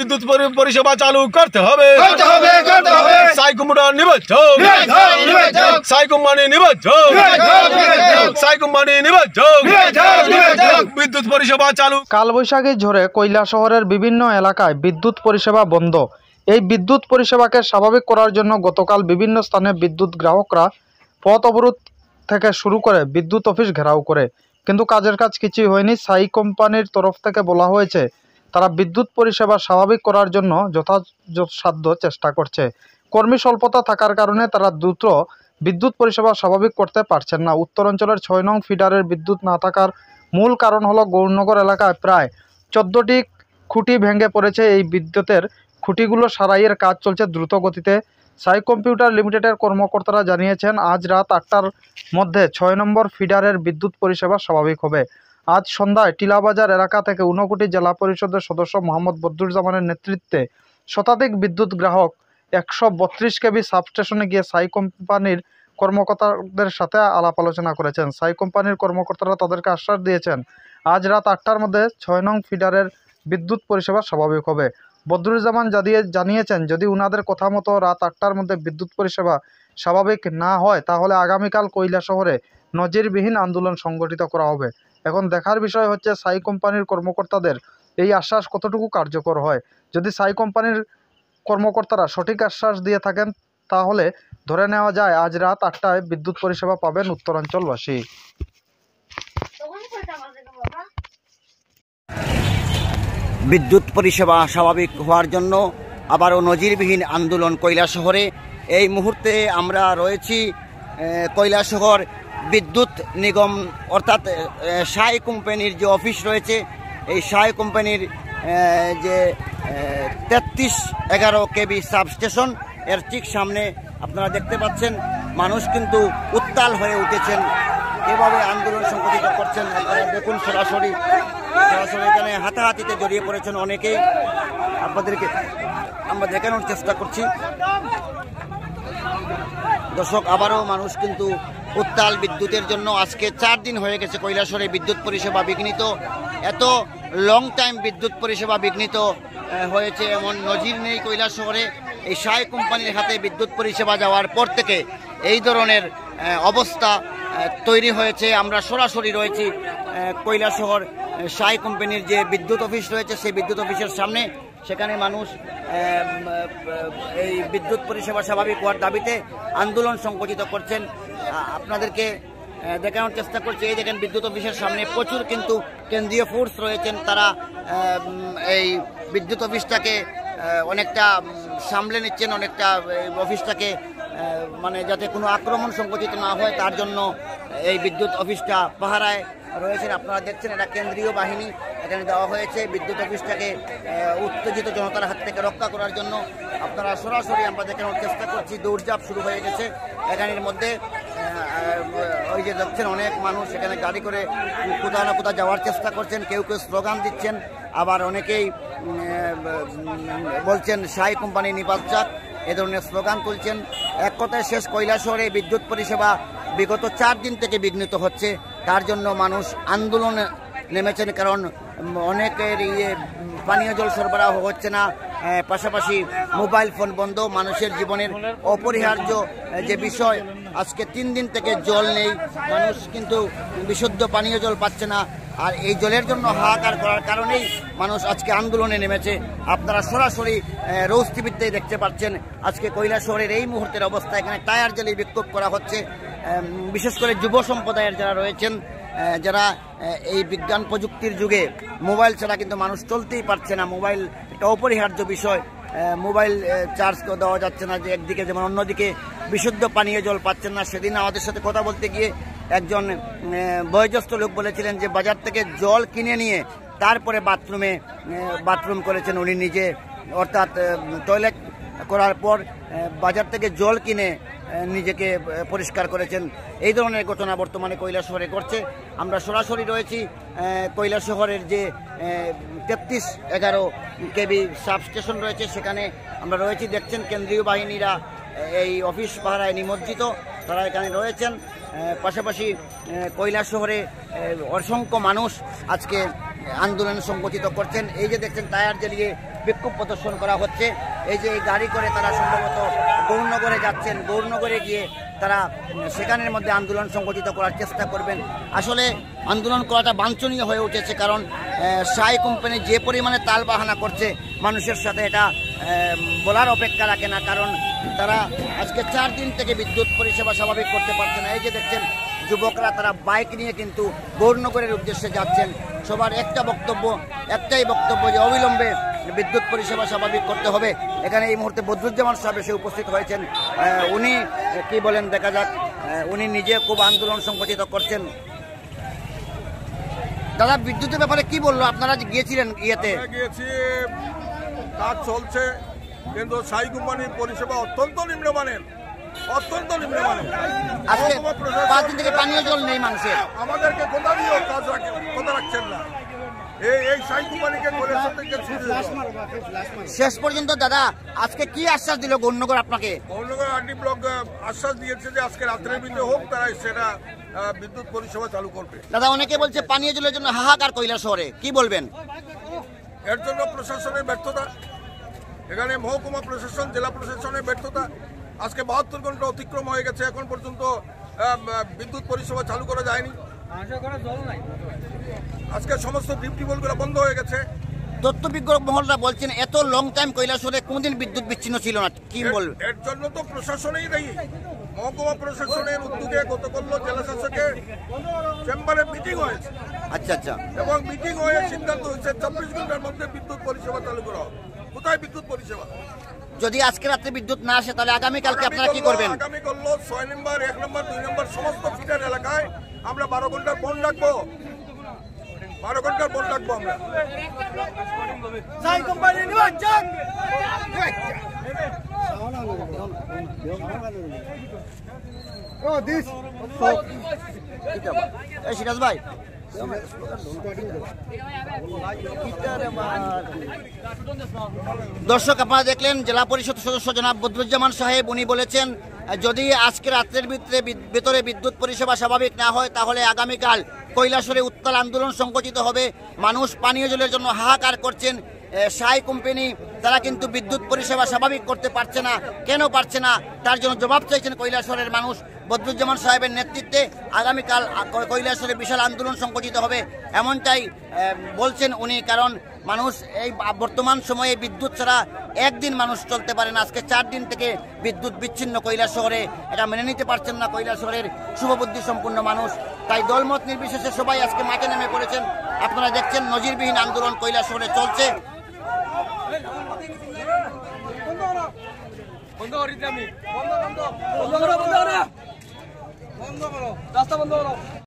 বিদ্যুৎ পরিষেবা চালু করতে হবে সাই কোম্পানি নিবদ্ধ সাই কোম্পানি নিবদ্ধ সাই কোম্পানি নিবদ্ধ বিদ্যুৎ পরিষেবা চালু। কালবৈশাখী ঝড়ে কৈলাসহরের বিভিন্ন এলাকায় বিদ্যুৎ পরিষেবা বন্ধ। এই বিদ্যুৎ পরিষেবাকে স্বাভাবিক করার জন্য গতকাল বিভিন্ন স্থানে বিদ্যুৎ গ্রাহকরা পথ অবরোধ থেকে শুরু করে বিদ্যুৎ অফিস ঘেরাও করে, কিন্তু কাজের কাজ কিছুই হয়নি। সাই কোম্পানির তরফ থেকে বলা হয়েছে তারা বিদ্যুৎ পরিষেবা স্বাভাবিক করার জন্য যথাসাধ্য চেষ্টা করছে। কর্মী স্বল্পতা থাকার কারণে তারা দ্রুত বিদ্যুৎ পরিষেবা স্বাভাবিক করতে পারছেন না। উত্তরাঞ্চলের ৬ নং ফিডারের বিদ্যুৎ না থাকার মূল কারণ হলো গৌরনগর এলাকায় প্রায় 14টি খুঁটি ভেঙে পড়েছে। এই বিদ্যুতের খুঁটিগুলো সারাইয়ের কাজ চলছে দ্রুত গতিতে। সাই কম্পিউটার লিমিটেডের কর্মকর্তারা জানিয়েছেন আজ রাত 8টার মধ্যে ৬ নম্বর ফিডারের বিদ্যুৎ পরিষেবা স্বাভাবিক হবে। আজ সন্ধ্যায় টিলাবাজার এলাকা থেকে ঊনকোটি জেলা পরিষদের সদস্য মোহাম্মদ বদরুজ্জামানের নেতৃত্বে শতাধিক বিদ্যুৎ গ্রাহক 132 কেবি সাবস্টেশনে গিয়ে সাই কোম্পানির কর্মকর্তাদের সাথে আলাপ আলোচনা করেছেন। সাই কোম্পানির কর্মকর্তারা তাদেরকে আশ্বাস দিয়েছেন আজ রাত 8টার মধ্যে ৬ নং ফিডারের বিদ্যুৎ পরিষেবা স্বাভাবিক হবে। বদরুজ্জামান জানিয়েছেন যদি উনাদের কথা মতো রাত 8টার মধ্যে বিদ্যুৎ পরিষেবা স্বাভাবিক না হয় তাহলে আগামীকাল কৈলাসহরে নজিরবিহীন আন্দোলন সংগঠিত করা হবে। এখন দেখার বিষয় হচ্ছে সাই কোম্পানির কর্মকর্তাদের এই আশ্বাস কতটুকু কার্যকর হয়। যদি সাই কোম্পানির কর্মকর্তারা সঠিক আশ্বাস দিয়ে থাকেন তাহলে ধরে নেওয়া যায় আজ রাত 8টায় বিদ্যুৎ পরিষেবা পাবেন উত্তরাঞ্চলবাসী। বিদ্যুৎ পরিষেবা স্বাভাবিক হওয়ার জন্য আবারও নজিরবিহীন আন্দোলন কৈলাসহরে। এই মুহূর্তে আমরা রয়েছি কৈলাসহর বিদ্যুৎ নিগম অর্থাৎ সাই কোম্পানির যে অফিস রয়েছে, এই সাই কোম্পানির যে 3311 কেবি সাবস্টেশন এর ঠিক সামনে আপনারা দেখতে পাচ্ছেন মানুষ কিন্তু উত্তাল হয়ে উঠেছেন, এভাবে আন্দোলন সংগঠিত করছেন। আপনারা দেখুন সরাসরি এখানে হাতাহাতিতে জড়িয়ে পড়েছেন অনেকেই, আপনাদেরকে আমরা দেখানোর চেষ্টা করছি। দর্শক, আবারও মানুষ কিন্তু উত্তাল বিদ্যুতের জন্য। আজকে 4 দিন হয়ে গেছে কৈলাসহরে বিদ্যুৎ পরিষেবা বিঘ্নিত। এত লং টাইম বিদ্যুৎ পরিষেবা বিঘ্নিত হয়েছে এমন নজির নেই কৈলাসহরে। এই সাই কোম্পানির হাতে বিদ্যুৎ পরিষেবা যাওয়ার পর থেকে এই ধরনের অবস্থা তৈরি হয়েছে। আমরা সরাসরি রয়েছি কৈলাসহর সাই কোম্পানির যে বিদ্যুৎ অফিস রয়েছে সেই বিদ্যুৎ অফিসের সামনে। সেখানে মানুষ এই বিদ্যুৎ পরিষেবা স্বাভাবিক হওয়ার দাবিতে আন্দোলন সংগঠিত করছেন। আপনাদেরকে দেখানোর চেষ্টা করছি। এই দেখেন বিদ্যুৎ অফিসের সামনে প্রচুর কিন্তু কেন্দ্রীয় ফোর্স রয়েছেন, তারা এই বিদ্যুৎ অফিসটাকে অনেকটা সামলে নিচ্ছেন, অনেকটা অফিসটাকে মানে যাতে কোনো আক্রমণ সংগঠিত না হয় তার জন্য এই বিদ্যুৎ অফিসটা পাহারায় রয়েছেন। আপনারা দেখছেন এটা কেন্দ্রীয় বাহিনী এখানে দেওয়া হয়েছে বিদ্যুৎ অফিসটাকে উত্তেজিত জনতার হাত থেকে রক্ষা করার জন্য। আপনারা সরাসরি আমরা দেখানোর চেষ্টা করছি, দৌড়ঝাঁপ শুরু হয়ে গেছে এখানের মধ্যে। ওই যে দেখছেন অনেক মানুষ এখানে গাড়ি করে কোথাও না কোথাও যাওয়ার চেষ্টা করছেন, কেউ কেউ স্লোগান দিচ্ছেন, আবার অনেকেই বলছেন সাই কোম্পানি নিপাত চাক, এ ধরনের স্লোগান তুলছেন। এক কথায় শেষ, কৈলাসহরে বিদ্যুৎ পরিষেবা বিগত 4 দিন থেকে বিঘ্নিত হচ্ছে। তার জন্য মানুষ আন্দোলনে নেমেছেন, কারণ অনেকের পানীয় জল সরবরাহ হচ্ছে না, পাশাপাশি মোবাইল ফোন বন্ধ। মানুষের জীবনের অপরিহার্য যে বিষয়, আজকে 3 দিন থেকে জল নেই, মানুষ কিন্তু বিশুদ্ধ পানীয় জল পাচ্ছে না। আর এই জলের জন্য হাহাকার করার কারণেই মানুষ আজকে আন্দোলনে নেমেছে। আপনারা সরাসরি রোজ টিভিতেই দেখতে পাচ্ছেন আজকে কৈলাসহরের এই মুহূর্তের অবস্থা। এখানে টায়ার জ্বালিয়ে বিক্ষোভ করা হচ্ছে। বিশেষ করে যুব সম্প্রদায়ের যারা রয়েছেন, যারা এই বিজ্ঞান প্রযুক্তির যুগে মোবাইল ছাড়া কিন্তু মানুষ চলতেই পারছে না। মোবাইল একটা অপরিহার্য বিষয়, মোবাইল চার্জ দেওয়া যাচ্ছে না যে একদিকে, যেমন অন্যদিকে বিশুদ্ধ পানীয় জল পাচ্ছেন না। সেদিন আমাদের সাথে কথা বলতে গিয়ে একজন বয়োজ্যেষ্ঠ লোক বলেছিলেন যে বাজার থেকে জল কিনে নিয়ে তারপরে বাথরুম করেছেন উনি নিজে, অর্থাৎ টয়লেট করার পর বাজার থেকে জল কিনে নিজেকে পরিষ্কার করেছেন। এই ধরনের ঘটনা বর্তমানে কৈলাসহরে করছে। আমরা সরাসরি রয়েছি কৈলাসহরের যে 3311 কেবি সাবস্টেশন রয়েছে সেখানে আমরা রয়েছি। দেখছেন কেন্দ্রীয় বাহিনীরা এই অফিস পাহারায় নিমজ্জিত, তারা এখানে রয়েছেন। পাশাপাশি কৈলাসহরে অসংখ্য মানুষ আজকে আন্দোলন সংগঠিত করছেন। এই যে দেখছেন টায়ার জ্বালিয়ে বিক্ষোভ প্রদর্শন করা হচ্ছে। এই যে এই গাড়ি করে তারা সম্ভবত গৌরনগরে যাচ্ছেন, গৌরনগরে গিয়ে তারা সেখানের মধ্যে আন্দোলন সংগঠিত করার চেষ্টা করবেন। আসলে আন্দোলন করাটা বাঞ্ছনীয় হয়ে উঠেছে, কারণ সাই কোম্পানি যে পরিমাণে তাল বাহানা করছে মানুষের সাথে, এটা বলার অপেক্ষা রাখে না। কারণ তারা আজকে 4 দিন থেকে বিদ্যুৎ পরিষেবা স্বাভাবিক করতে পারছে না। এই যে দেখছেন যুবকরা তারা বাইক নিয়ে কিন্তু গৌরনগরের উদ্দেশ্যে যাচ্ছেন। সবার একটাই বক্তব্য যে অবিলম্বে বিদ্যুৎ পরিষেবা স্বাভাবিক করতে হবে। এখানে এই মুহূর্তে বদরুজ্জামান সাহেব এসে উপস্থিত হয়েছেন। উনি কি বলেন দেখা যাক। উনি নিজে খুব আন্দোলন সংগঠিত করছেন। দাদা, বিদ্যুতের ব্যাপারে কি বললো? আপনারা গিয়েছিলেন ইয়েতে? গিয়েছি, কাজ চলছে, কিন্তু সাই কোম্পানির পরিষেবা অত্যন্ত নিম্নমানের। আজকে 5 দিন থেকে পানীয় জল নেই মানুষের। আমাদেরকে কথা দিয়েও কথা রাখছেন না। এই সাই কোম্পানিকে শেষ পর্যন্ত দাদা আজকে কি আশ্বাস দিল গৌরনগর আপনাকে? গৌরনগর আরডি ব্লক আশ্বাস দিয়েছে যে আজকে রাত্রের ভিতরে হোক তারা সেটা বিদ্যুৎ পরিষেবা চালু করবে। দাদা, অনেকে বলছে পানীয় জলের জন্য হাহাকার কৈলাসহরে, কি বলবেন? এর জন্য প্রশাসনের ব্যর্থতা, এখানে মহকুমা প্রশাসন, জেলা প্রশাসনের ব্যর্থতা। আজকে 72 ঘন্টা অতিক্রম হয়ে গেছে, এখন পর্যন্ত বিদ্যুৎ পরিষেবা চালু করা যায়নি। আজকে সমস্ত টিউবওয়েলগুলো বন্ধ হয়ে গেছে। তথ্যবিজ্ঞ মহলরা বলছেন এত লং টাইম কৈলাসহরে কোনদিন বিদ্যুৎ বিচ্ছিন্ন ছিল না, কি বলবেন? এর জন্য তো প্রশাসনেই দায়ী। মহকুমা প্রশাসনের উদ্যোগে গতকাল জেলা শাসকের চেম্বারে মিটিং হয়েছে। আচ্ছা। এবং মিটিং হয়ে সিদ্ধান্ত হয়েছে 24 ঘন্টার মধ্যে বিদ্যুৎ পরিষেবা চালু করা হবে। কোথায় বিদ্যুৎ পরিষেবা? যদি আজকে রাত্রে বিদ্যুৎ না আসে তাহলে আগামীকালকে আপনারা কি করবেন? আগামীকাল 6 নম্বর, 1 নম্বর, 2 নম্বর সমস্ত ফিটার এলাকায় আমরা 12 ঘন্টার বন্ধ রাখবো। 12 ঘন্টার বন্ধ রাখবো আমরা। সাই কোম্পানি নির্বাচন সিরাজ ভাই, দর্শক আপনারা দেখলেন জেলা পরিষদ সদস্য জনাব বদরুজ্জামান সাহেব। উনি বলেছেন যদি আজকে রাত্রের ভিতরে বিদ্যুৎ পরিষেবা স্বাভাবিক না হয় তাহলে আগামীকাল কৈলাসহরে উত্তাল আন্দোলন সংগঠিত হবে। মানুষ পানীয় জলের জন্য হাহাকার করছেন। সাই কোম্পানি তারা কিন্তু বিদ্যুৎ পরিষেবা স্বাভাবিক করতে পারছে না। কেন পারছে না তার জন্য জবাব চাইছেন কৈলাসহরের মানুষ। বদরুজ্জামান সাহেবের নেতৃত্বে আগামীকাল কৈলাসহরে বিশাল আন্দোলন সংগঠিত হবে এমনটাই বলছেন উনি। কারণ মানুষ এই বর্তমান সময়ে বিদ্যুৎ ছাড়া একদিন মানুষ চলতে পারে না। আজকে 4 দিন থেকে বিদ্যুৎ বিচ্ছিন্ন কৈলাসহরে, এটা মেনে নিতে পারছেন না কৈলাসহরের শুভবুদ্ধি সম্পূর্ণ মানুষ। তাই দলমত নির্বিশেষে সবাই আজকে মাঠে নেমে পড়েছেন। আপনারা দেখছেন নজিরবিহীন আন্দোলন কৈলাসহরে চলছে। বন্ধ করো রাস্তা বন্ধ করো।